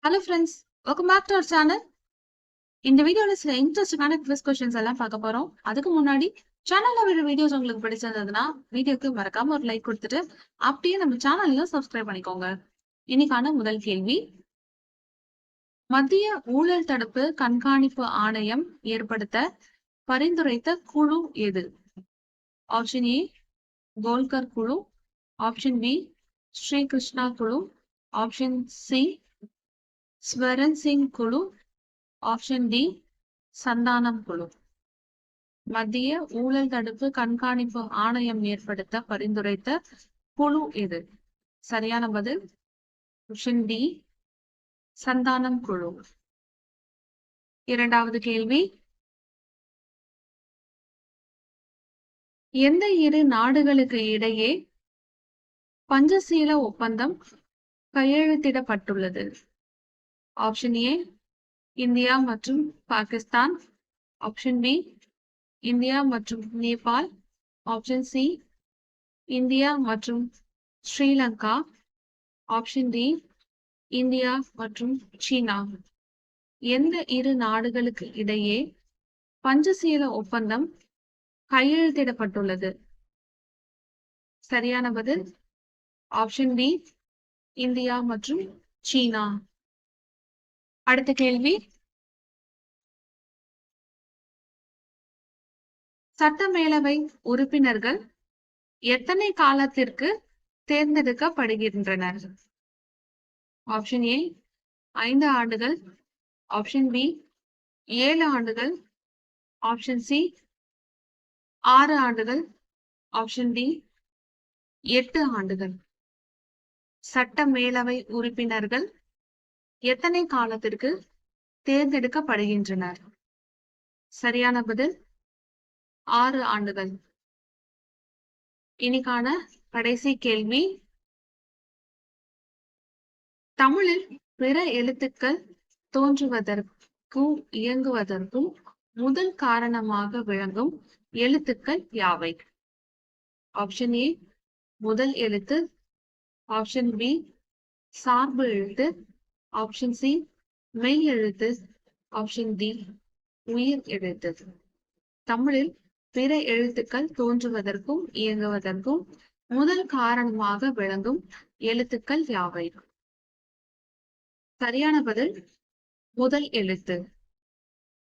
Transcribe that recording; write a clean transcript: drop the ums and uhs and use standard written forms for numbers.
Hello friends, welcome back to our channel. இந்த வீடியோல சில இன்ட்ரெஸ்டிங்கான குவிஸ் கொஸ்டின்ஸ் எல்லாம் பார்க்க போறோம். அதுக்கு முன்னாடி சேனல்ல வர வீடியோஸ் உங்களுக்கு பிடிச்சிருந்ததுன்னா வீடியோக்கு மறக்காம ஒரு லைக் கொடுத்துட்டு அப்படியே நம்ம சேனலையும் சப்ஸ்கிரைப் பண்ணிக்கோங்க. இன்னைக்கான முதல் கேள்வி, மத்திய ஊழல் தடுப்பு கண்காணிப்பு ஆணையம் ஏற்படுத்த பரிந்துரைத்த குழு எது? ஆப்ஷன் ஏ கோல்கர் குழு, ஆப்ஷன் பி ஸ்ரீகிருஷ்ணா குழு, ஆப்ஷன் சி ஸ்வரன் சிங் குழு, ஆப்ஷன் டி சந்தானம் குழு. மத்திய ஊழல் தடுப்பு கண்காணிப்பு ஆணையம் ஏற்படுத்த பரிந்துரைத்த குழு எது? சரியான பதில் ஆப்ஷன் டி சந்தானம் குழு. இரண்டாவது கேள்வி, எந்த இரு நாடுகளுக்கு இடையே பஞ்சசீல ஒப்பந்தம் கையெழுத்திடப்பட்டுள்ளது? ஆப்ஷன் ஏ இந்தியா மற்றும் பாகிஸ்தான், ஆப்ஷன் பி இந்தியா மற்றும் நேபாள், ஆப்ஷன் சி இந்தியா மற்றும் ஸ்ரீலங்கா, ஆப்ஷன் டி இந்தியா மற்றும் சீனா. எந்த இரு நாடுகளுக்கு இடையே பஞ்சசீல ஒப்பந்தம் கையெழுத்திடப்பட்டுள்ளது? சரியான பதில் ஆப்ஷன் டி இந்தியா மற்றும் சீனா. அடுத்த கேள்வி, சட்டமேலவை உறுப்பினர்கள் எத்தனை காலத்திற்கு தேர்ந்தெடுக்கப்படுகின்றனர்? ஆப்ஷன் ஏ 5 ஆண்டுகள், ஆப்ஷன் பி 7 ஆண்டுகள், ஆப்ஷன் சி 6 ஆண்டுகள், ஆப்ஷன் டி 8 ஆண்டுகள். சட்டமேலவை உறுப்பினர்கள் எத்தனை காலத்திற்கு தேர்ந்தெடுக்கப்படுகின்றனர்? சரியான பதில் 6 ஆண்டுகள். இன்னைக்கான கடைசி கேள்வி, தமிழில் பிற எழுத்துக்கள் தோன்றுவதற்கும் இயங்குவதற்கும் முதல் காரணமாக விளங்கும் எழுத்துக்கள் யாவை? ஆப்ஷன் ஏ முதல் எழுத்து, ஆப்ஷன் பி சார்பு எழுத்து, ஆப்ஷன் சி மெய் எழுத்து, ஆப்ஷன் டி உயிர் எழுத்து. தமிழில் பிற எழுத்துக்கள் தோன்றுவதற்கும் இயங்குவதற்கும் முதல் காரணமாக விளங்கும் எழுத்துக்கள் யாவை? சரியான பதில் முதல் எழுத்து.